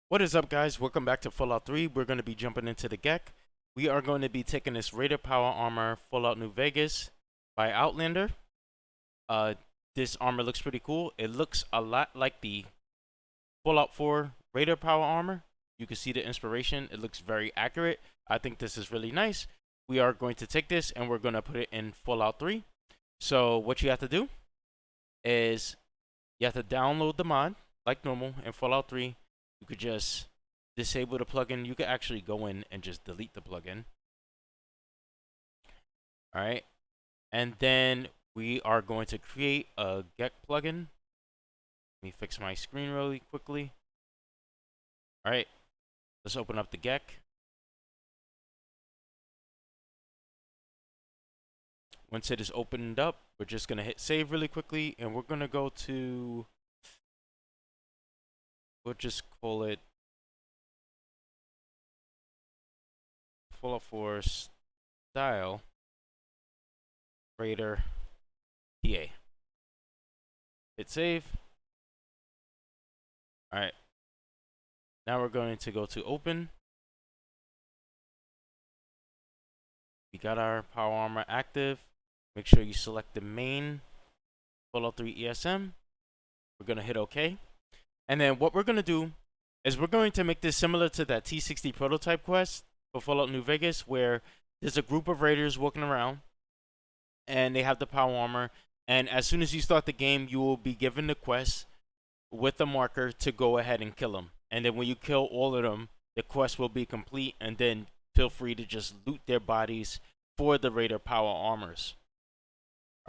What is up, guys? Welcome back to Fallout 3. We're going to be jumping into the GEC. We are going to be taking this Raider Power Armor Fallout New Vegas by Outlander. Uh, this armor looks pretty cool. It looks a lot like the Fallout 4 Raider Power Armor. You can see the inspiration. It looks very accurate. I think this is really nice. We are going to take this and we're going to put it in Fallout 3. So what you have to do is you have to download the mod like normal in Fallout 3. You could just disable the plugin. You could actually go in and just delete the plugin. All right. And then we are going to create a GEC plugin. Let me fix my screen really quickly. All right. Let's open up the GEC. Once it is opened up, we're just going to hit save really quickly. And we're going to go to, we'll just call it Fallout 4 style Raider PA. Hit save. All right. Now we're going to go to open. We got our power armor active. Make sure you select the main Fallout 3 ESM. We're going to hit OK. And then what we're going to do is we're going to make this similar to that T60 prototype quest for Fallout New Vegas, where there's a group of raiders walking around and they have the power armor. And as soon as you start the game, you will be given the quest with a marker to go ahead and kill them. And then when you kill all of them, the quest will be complete. And then feel free to just loot their bodies for the Raider power armors.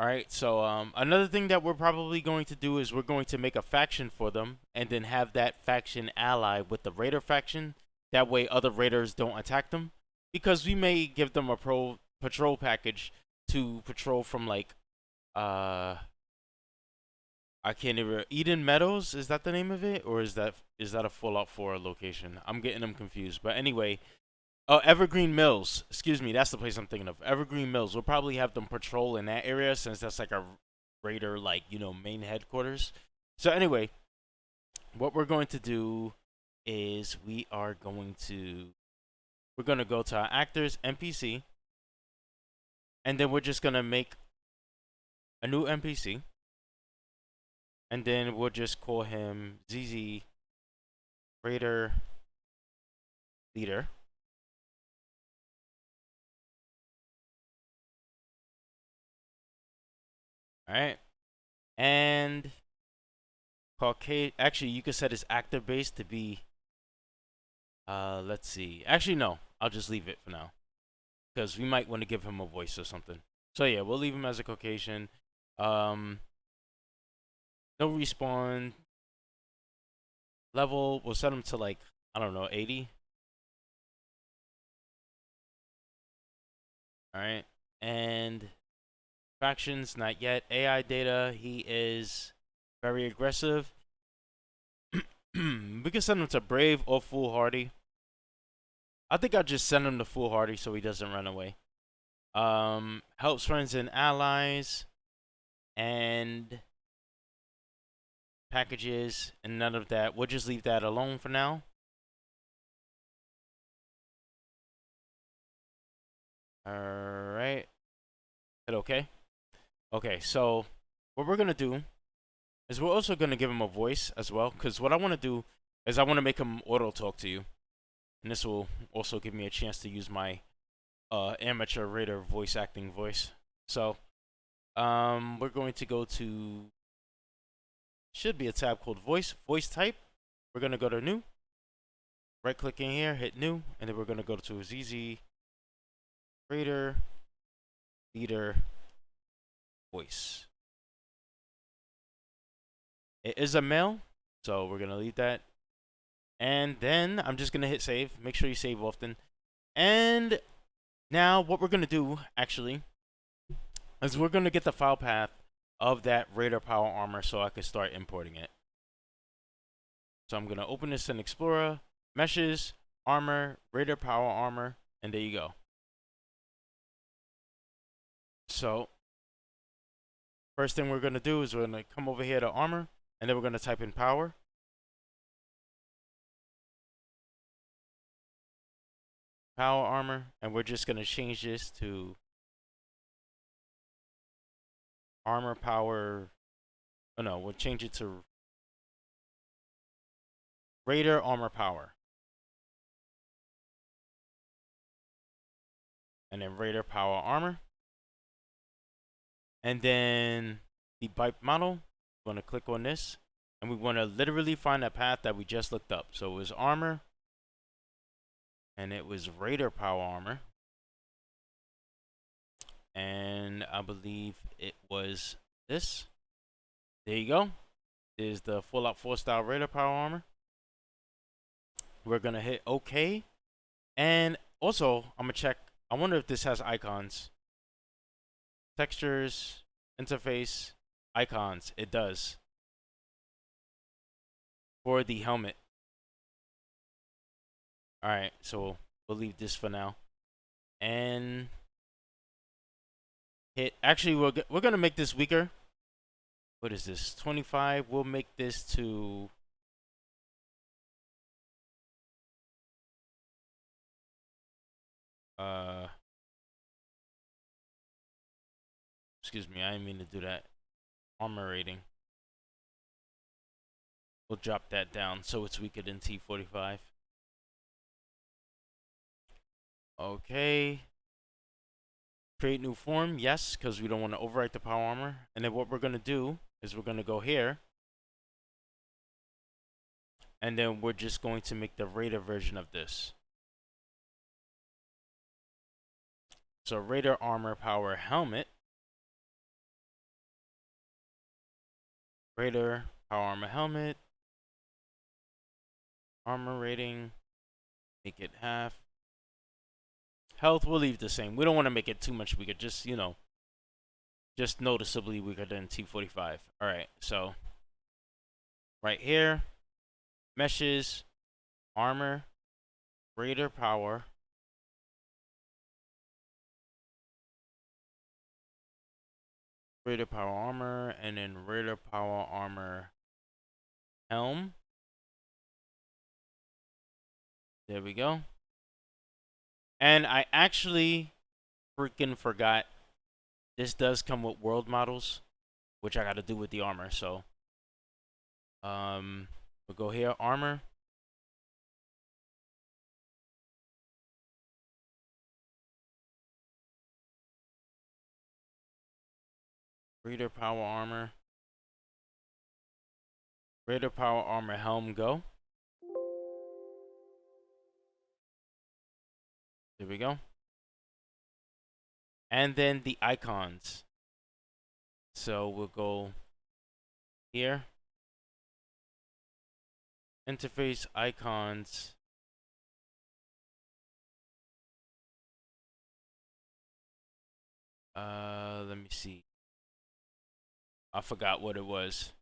Alright, so another thing that we're probably going to do is we're going to make a faction for them and then have that faction ally with the Raider faction. That way other Raiders don't attack them. Because we may give them a patrol package to patrol from like, I can't even, Eden Meadows, is that the name of it? Or is that a Fallout 4 location? I'm getting them confused. But anyway, oh, Evergreen Mills. Excuse me, that's the place I'm thinking of. Evergreen Mills. We'll probably have them patrol in that area since that's like a Raider, like, you know, main headquarters. So anyway, what we're going to do is we're going to go to our actors NPC, and then we're just going to make a new NPC, and then we'll just call him ZZ Raider Leader. All right, and Caucasian. Actually, you could set his actor base to be. Let's see. Actually, no. I'll just leave it for now, because we might want to give him a voice or something. So yeah, we'll leave him as a Caucasian. No respawn level. We'll set him to like, I don't know, 80. All right, and factions not yet. AI data. He is very aggressive. We can send him to brave or foolhardy. I think I'll just send him to foolhardy so he doesn't run away. Helps friends and allies, and packages, and none of that. We'll just leave that alone for now. Alright. Hit okay. Okay, so what we're gonna do is we're also gonna give him a voice as well, because what I want to do is I want to make him auto talk to you. And this will also give me a chance to use my amateur Raider voice acting voice. So, we're going to go to, should be a tab called voice type. We're going to go to new, right click in here, hit new, and then we're going to go to ZZ Raider Leader voice. It is a male, so we're going to leave that. And then I'm just going to hit save. Make sure you save often. And now what we're going to do, actually, is we're going to get the file path of that Raider power armor so I can start importing it. So I'm going to open this in Explorer, Meshes, Armor, Raider power armor, and there you go. So first thing we're going to do is we're going to come over here to Armor, and then we're going to type in power. power armor, and we're just gonna change this to armor power. Oh no, we'll change it to Raider armor power, and then Raider power armor, and then the bike model. We're gonna click on this, and we want to literally find a path that we just looked up. So it was armor, and it was Raider power armor, and I believe it was this. There you go. Is the Fallout 4 style Raider power armor. We're gonna hit OK, and also I'm gonna check. I wonder if this has icons, textures, interface, icons. It does for the helmet. All right, so we'll leave this for now, and hit. Actually, we're gonna make this weaker. What is this? 25. We'll make this to excuse me, I didn't mean to do that. Armor rating. We'll drop that down so it's weaker than T45. Okay. Create new form, yes, because we don't want to overwrite the power armor. And then what we're gonna do is we're gonna go here, and then we're just going to make the Raider version of this. So Raider armor power helmet, Raider power armor helmet, armor rating, make it half. Health we'll leave the same. We don't want to make it too much weaker. Just just noticeably weaker than T45. All right, so right here, meshes, armor, Raider power, Raider power armor, and then Raider power armor helm. There we go. And I actually freaking forgot this does come with world models, which I got to do with the armor. So we'll go here, armor. Raider power armor. Raider power armor helm, go. There we go. And then the icons. So we'll go here. Interface icons. Let me see. I forgot what it was.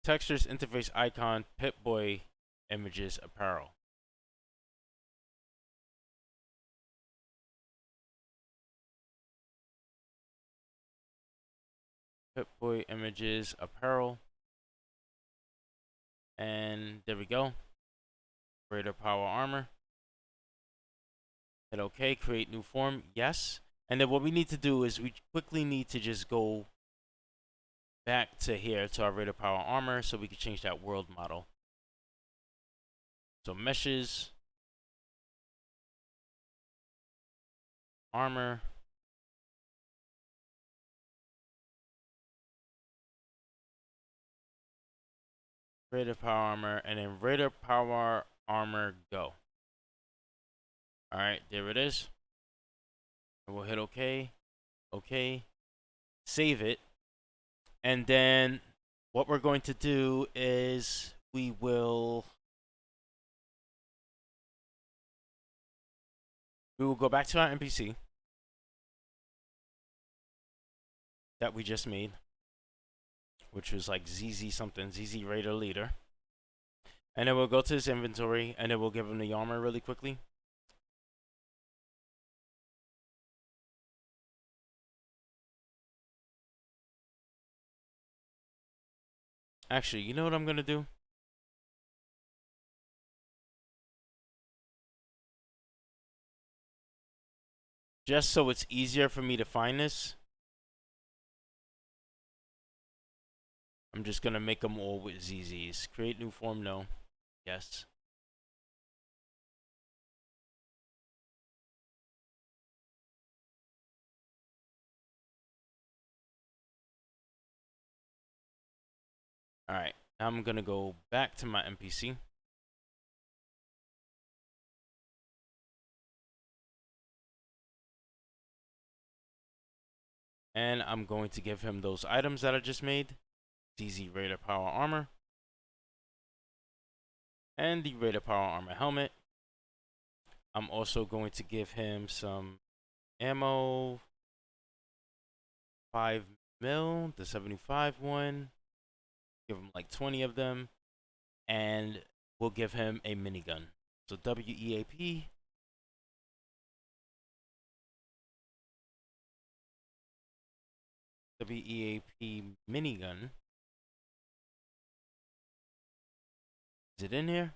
Textures, interface icon, Pip-Boy images, apparel. Pip-Boy images, apparel. And there we go. Raider power armor. Hit OK, create new form, yes. And then what we need to do is we quickly need to just go back to here to our Raider power armor so we can change that world model. So meshes, armor, Raider power armor, and then Raider power armor, go. All right, there it is. And we'll hit OK, OK, save it. And then what we're going to do is we will go back to our NPC that we just made, which was like ZZ something, ZZ Raider leader. And then we'll go to his inventory, and then we'll give him the armor really quickly. Actually, you know what I'm gonna do? just so it's easier for me to find this, I'm just gonna make them all with ZZs. Create new form, no. Yes. Alright, now I'm gonna go back to my NPC. And I'm going to give him those items that I just made. ZZ Raider Power Armor. And the Raider Power Armor Helmet. I'm also going to give him some ammo. 5 mil, the 75 one. Give him like 20 of them. And we'll give him a minigun. So WEAP. WEAP minigun. Is it in here?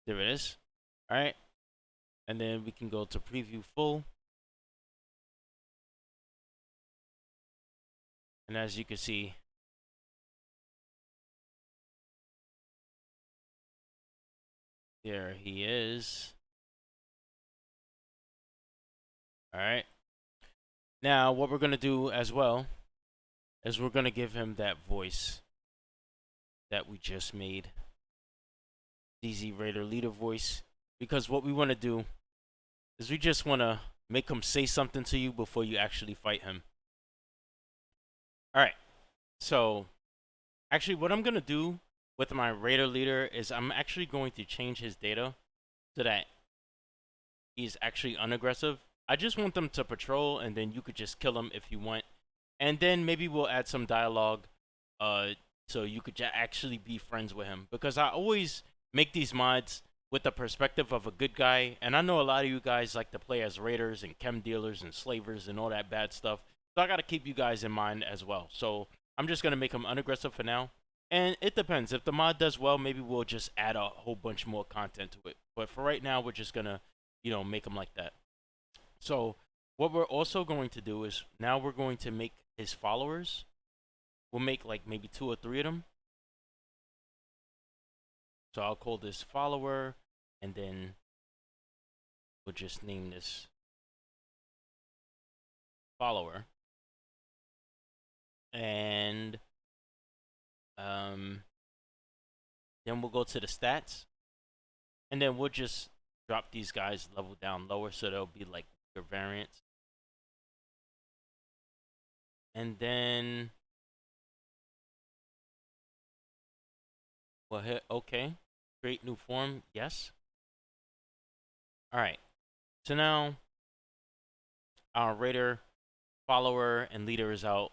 There it is. Alright. And then we can go to preview full. And as you can see, there he is. Alright. Now, what we're going to do as well is we're going to give him that voice that we just made. DZ Raider leader voice. Because what we want to do is we just want to make him say something to you before you actually fight him. Alright. So, actually, what I'm going to do with my Raider leader is I'm actually going to change his data so that he's actually unaggressive. I just want them to patrol, and then you could just kill him if you want. And then maybe we'll add some dialogue so you could actually be friends with him. Because I always make these mods with the perspective of a good guy. And I know a lot of you guys like to play as raiders and chem dealers and slavers and all that bad stuff. So I got to keep you guys in mind as well. So I'm just going to make him unaggressive for now. And it depends. If the mod does well, maybe we'll just add a whole bunch more content to it. But for right now, we're just going to, make him like that. So what we're also going to do is now we're going to make his followers. We'll make like maybe 2 or 3 of them. So I'll call this follower, and then we'll just name this follower. And then we'll go to the stats, and then we'll just drop these guys level down lower so they'll be like their variants. And then we'll hit OK. Create new form, yes. Alright, so now our raider, follower, and leader is out.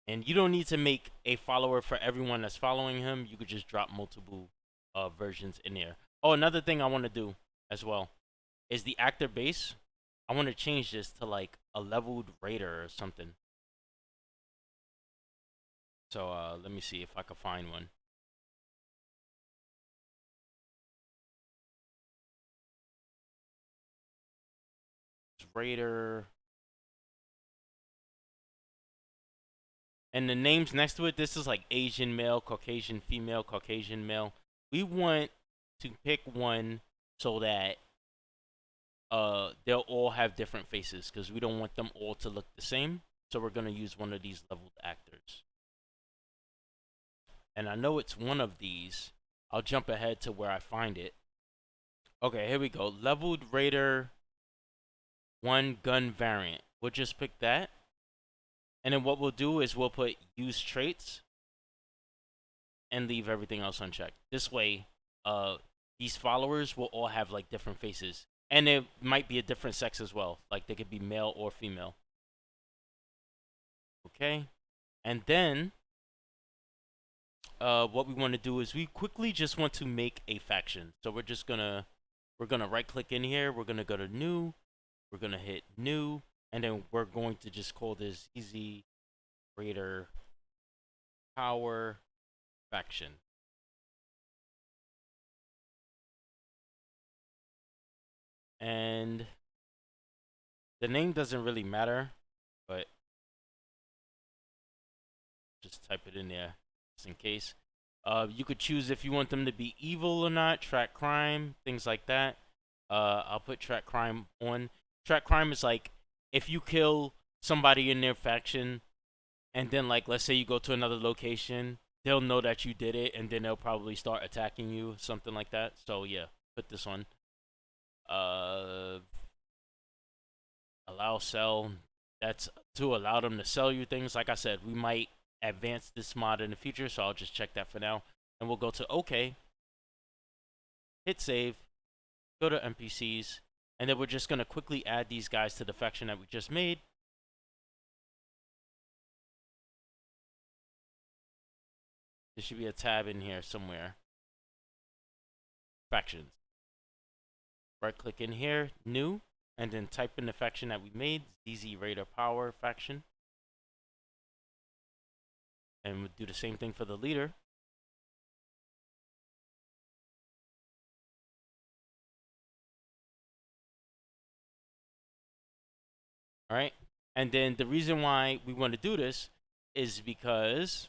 And you don't need to make a follower for everyone that's following him. You could just drop multiple versions in there. Oh, another thing I want to do as well is the actor base. I want to change this to like a leveled raider or something. So let me see if I can find one. Raider. And the names next to it, this is like Asian male, Caucasian female, Caucasian male. We want to pick one so that they'll all have different faces because we don't want them all to look the same. So we're going to use one of these leveled actors. And I know it's one of these. I'll jump ahead to where I find it. Okay, here we go. Leveled Raider 1 gun variant. We'll just pick that. And then what we'll do is we'll put use traits and leave everything else unchecked. This way, these followers will all have like different faces. And it might be a different sex as well. Like they could be male or female. Okay. And then what we want to do is we quickly just want to make a faction. So we're gonna right click in here. We're gonna go to new. We're gonna hit new. And then we're going to just call this Easy Raider Power Faction. And The name doesn't really matter, but just type it in there just in case. You could choose if you want them to be evil or not, track crime, things like that. I'll put track crime on. Track crime is like if you kill somebody in their faction, and then like let's say you go to another location, they'll know that you did it, and then they'll probably start attacking you, something like that. So yeah, put this on. Uh, Allow sell. That's to allow them to sell you things. Like I said, we might advance this mod in the future, so I'll just check that for now. And we'll go to OK, hit save, go to NPCs, and then we're just going to quickly add these guys to the faction that we just made. There should be a tab in here somewhere. Factions. Right click in here, new, and then type in the faction that we made, ZZ Raider Power faction. And we'll do the same thing for the leader. All right. And then the reason why we want to do this is because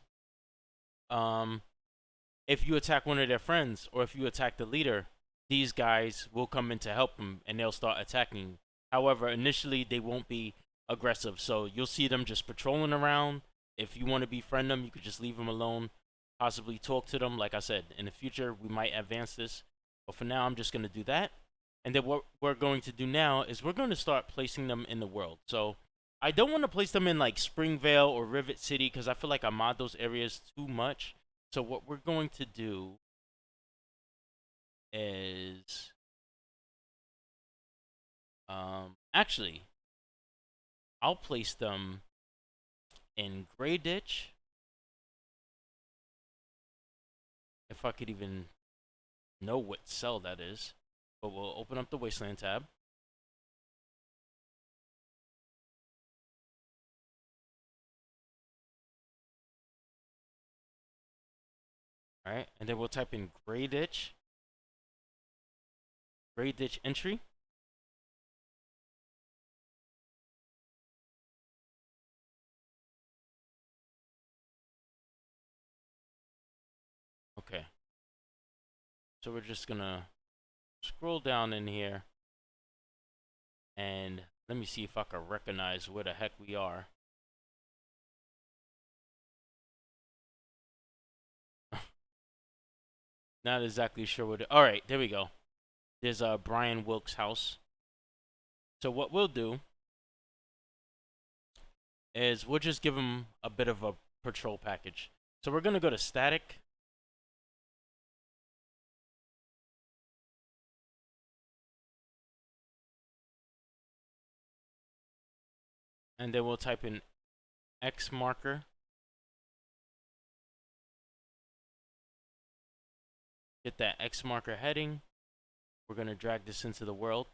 if you attack one of their friends or if you attack the leader, these guys will come in to help them and they'll start attacking. However, initially they won't be aggressive, so you'll see them just patrolling around. If you want to befriend them, you could just leave them alone, possibly talk to them. Like I said, in the future we might advance this, but for now I'm just going to do that. And then what we're going to do now is we're going to start placing them in the world. So I don't want to place them in like Springvale or Rivet City because I feel like I mod those areas too much. So what we're going to do is actually I'll place them in Grey Ditch, if I could even know what cell that is. But we'll open up the Wasteland tab. All right, and then we'll type in Grey Ditch entry. Okay. So we're just gonna scroll down in here and let me see if I can recognize where the heck we are. Not exactly sure what all right, there we go. There's Brian Wilkes' house. So what we'll do is we'll just give him a bit of a patrol package. So we're gonna go to static. And then we'll type in X marker. Get that X marker heading. We're gonna drag this into the world.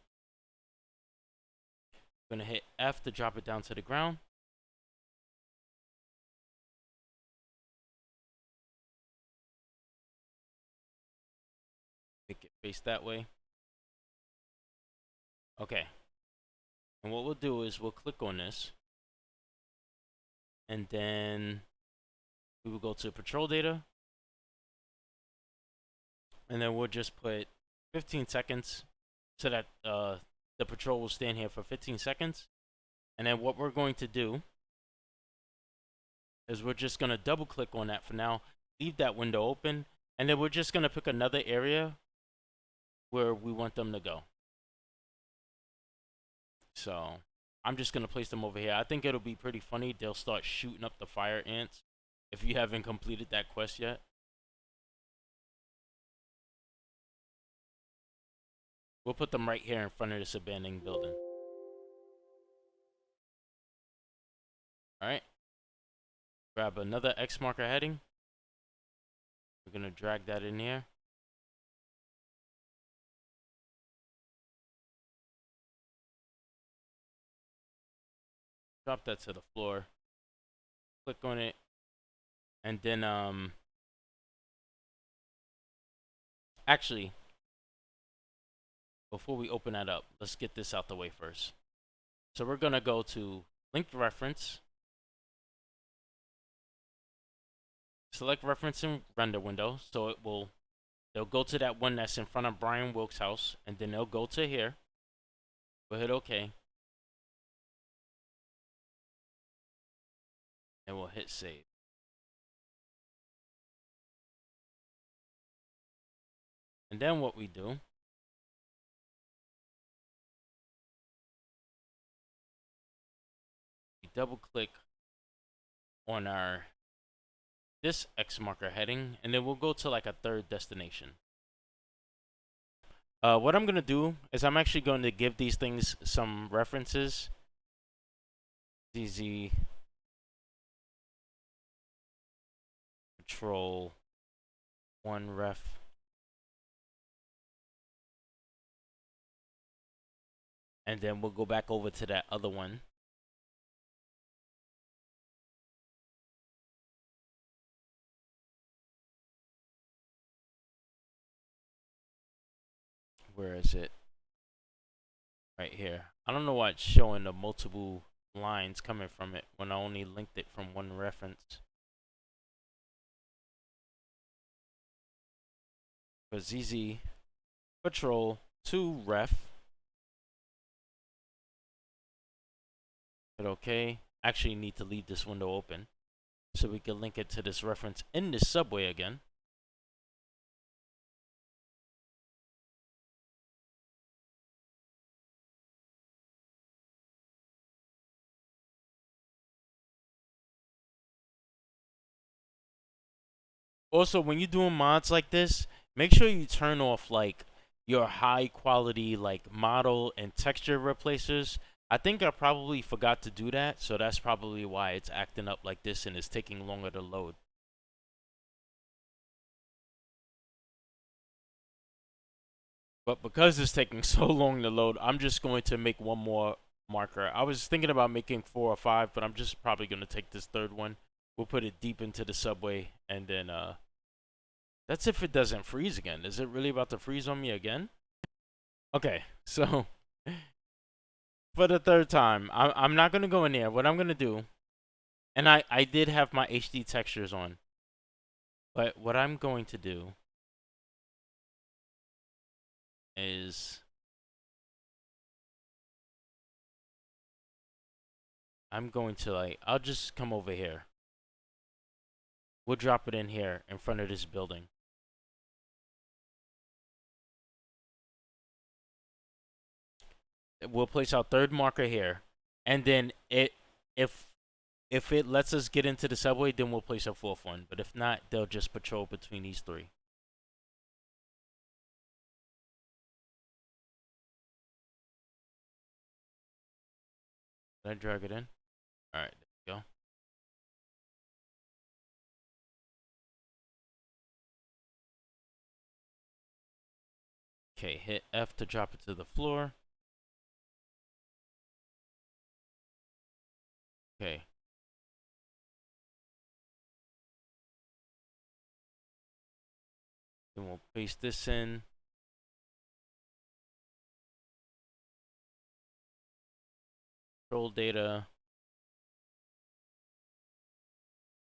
We're gonna hit F to drop it down to the ground. Make it face that way. Okay. And what we'll do is we'll click on this. And then we will go to patrol data. And then we'll just put 15 seconds so that the patrol will stand here for 15 seconds. And then what we're going to do is we're just going to double click on that for now. Leave that window open. And then we're just going to pick another area where we want them to go. So I'm just going to place them over here. I think it'll be pretty funny. They'll start shooting up the fire ants if you haven't completed that quest yet. We'll put them right here in front of this abandoned building. Alright. Grab another X marker heading. We're going to drag that in here. Drop that to the floor. Click on it. And then, actually, before we open that up, let's get this out the way first. So we're gonna go to linked reference, select reference in render window. So they'll go to that one that's in front of Brian Wilkes' house, and then they'll go to here. We'll hit OK, and we'll hit save. And then what we do, we double click on this X marker heading, and then we'll go to like a third destination. What I'm gonna do is I'm actually going to give these things some references. ZZ Patrol 1 ref. And then we'll go back over to that other one. Where is it? Right here. I don't know why it's showing the multiple lines coming from it when I only linked it from one reference. But ZZ Patrol 2 ref. Hit OK. Actually need to leave this window open so we can link it to this reference in this subway again. Also, when you're doing mods like this, make sure you turn off like your high quality like model and texture replacers. I think I probably forgot to do that, so that's probably why it's acting up like this and it's taking longer to load. But because it's taking so long to load, I'm just going to make one more marker. I was thinking about making 4 or 5, but I'm just probably going to take this third one. We'll put it deep into the subway, and then that's if it doesn't freeze again. Is it really about to freeze on me again? Okay, so for the third time, I'm not going to go in there. What I'm going to do, and I did have my HD textures on, but what I'm going to do is I'm going to I'll just come over here. We'll drop it in here in front of this building. We'll place our third marker here, and then if it lets us get into the subway, then we'll place a fourth one. But if not, they'll just patrol between these three. Did I drag it in? All right, there we go. Okay, hit F to drop it to the floor. Okay. Then we'll paste this in. Control data.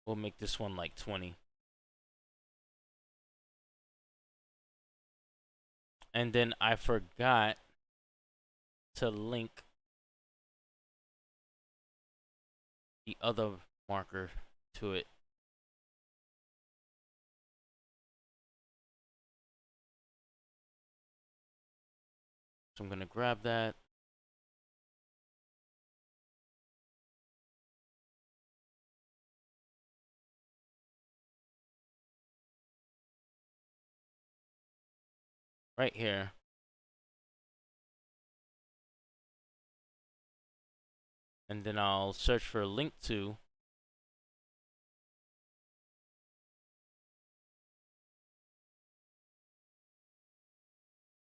We'll make this one like 20. And then I forgot to link the other marker to it. So I'm going to grab that. Right here. And then I'll search for a link to.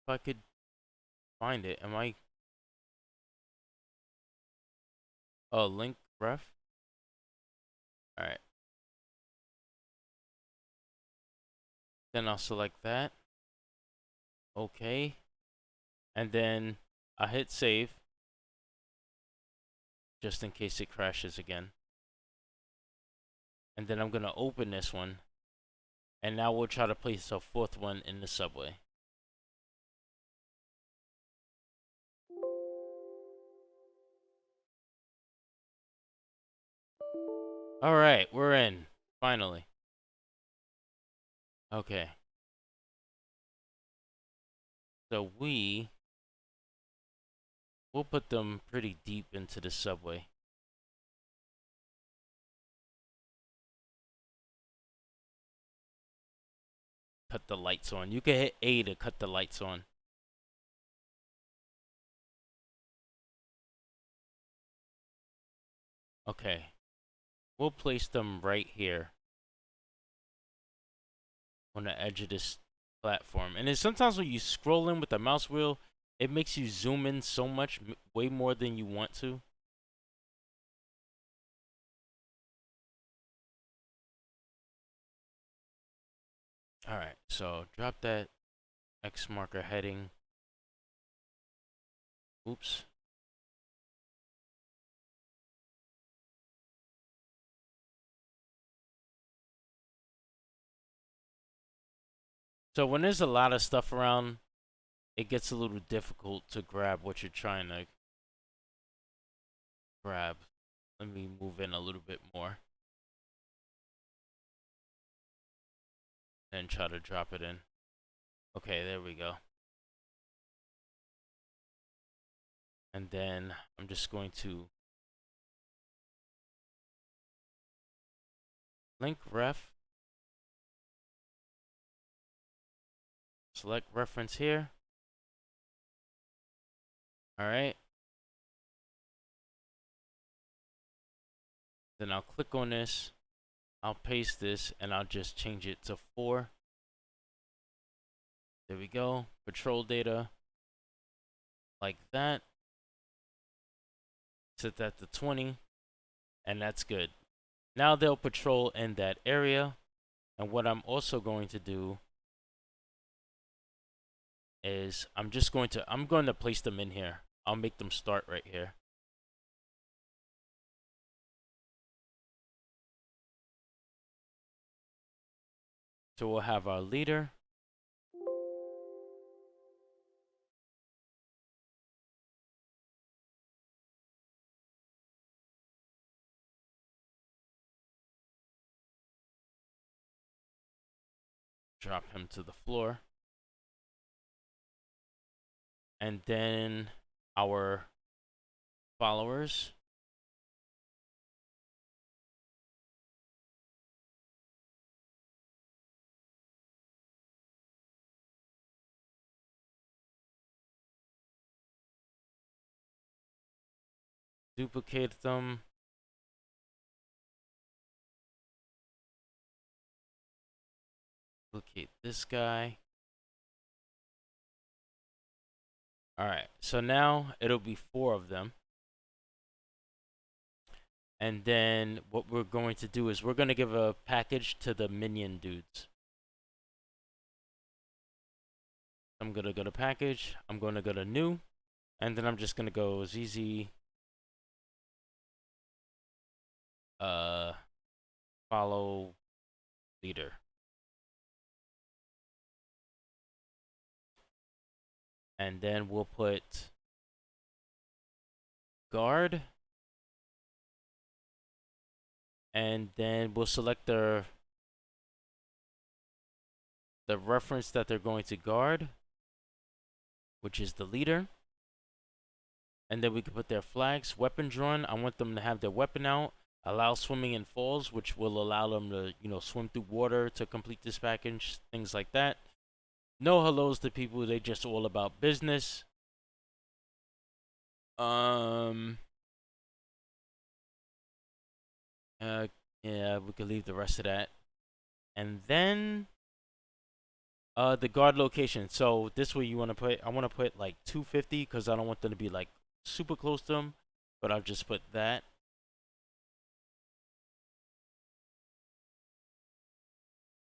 If I could find it, am I? Oh, link ref. All right. Then I'll select that. Okay. And then I hit save. just in case it crashes again. And then I'm gonna open this one, and now we'll try to place a fourth one in the subway. All right, we're in finally. Okay, so we'll put them pretty deep into the subway. Cut the lights on. You can hit A to cut the lights on. Okay, we'll place them right here on the edge of this platform. And then sometimes when you scroll in with the mouse wheel, it makes you zoom in so much, way more than you want to. All right, so drop that X marker heading. Oops. So when there's a lot of stuff around, it gets a little difficult to grab what you're trying to grab. Let me move in a little bit more and try to drop it in. Okay, there we go. And then I'm just going to link ref, select reference here. All right. Then I'll click on this, I'll paste this, and I'll just change it to 4. There we go. Patrol data, like that. Set that to 20, and that's good. Now they'll patrol in that area. And what I'm also going to do is I'm going to place them in here. I'll make them start right here. So we'll have our leader. Drop him to the floor. And then our followers. Duplicate them. Duplicate this guy. Alright, so now it'll be 4 of them. And then what we're going to do is we're going to give a package to the minion dudes. I'm going to go to package. I'm going to go to new. And then I'm just going to go ZZ follow leader. And then we'll put guard. And then we'll select the reference that they're going to guard, which is the leader. And then we can put their flags. Weapon drawn, I want them to have their weapon out. Allow swimming in falls, which will allow them to, swim through water to complete this package, things like that. No hellos to people, they just all about business. Yeah, we could leave the rest of that. And then the guard location. So this way you want to put, I want to put like 250 because I don't want them to be like super close to them, but I'll just put that.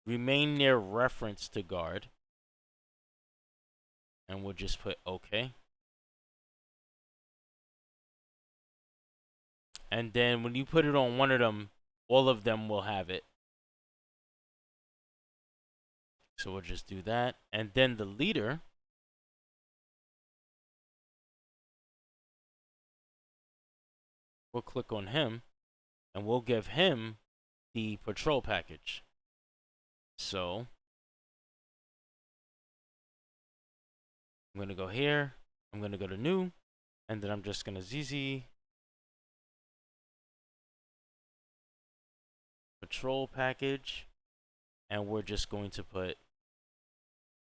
Remain near reference to guard. And we'll just put OK. And then when you put it on one of them, all of them will have it. So we'll just do that. And then the leader, we'll click on him and we'll give him the patrol package. So I'm going to go here. I'm going to go to new. And then I'm just going to ZZ patrol package. And we're just going to put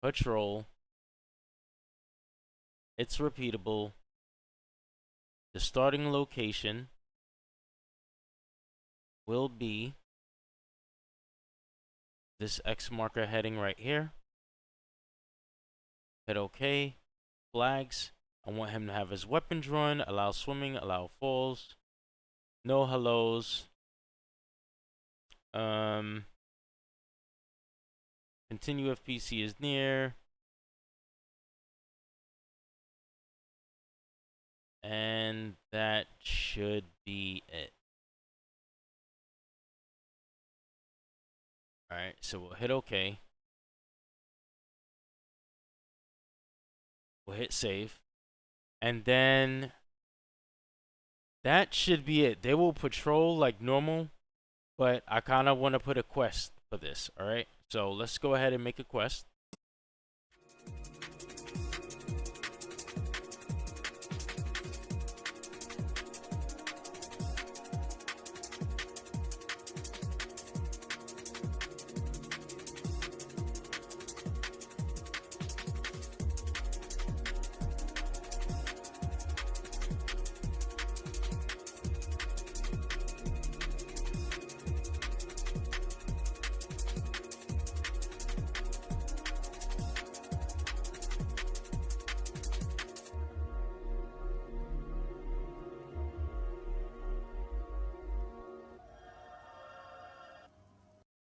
patrol. It's repeatable. The starting location will be this X marker heading right here. Hit OK. Flags. I want him to have his weapon drawn. Allow swimming. Allow falls. No hellos. Continue if PC is near. And that should be it. Alright, so we'll hit OK. We'll hit save. And then that should be it. They will patrol like normal, but I kind of want to put a quest for this. Alright, so let's go ahead and make a quest.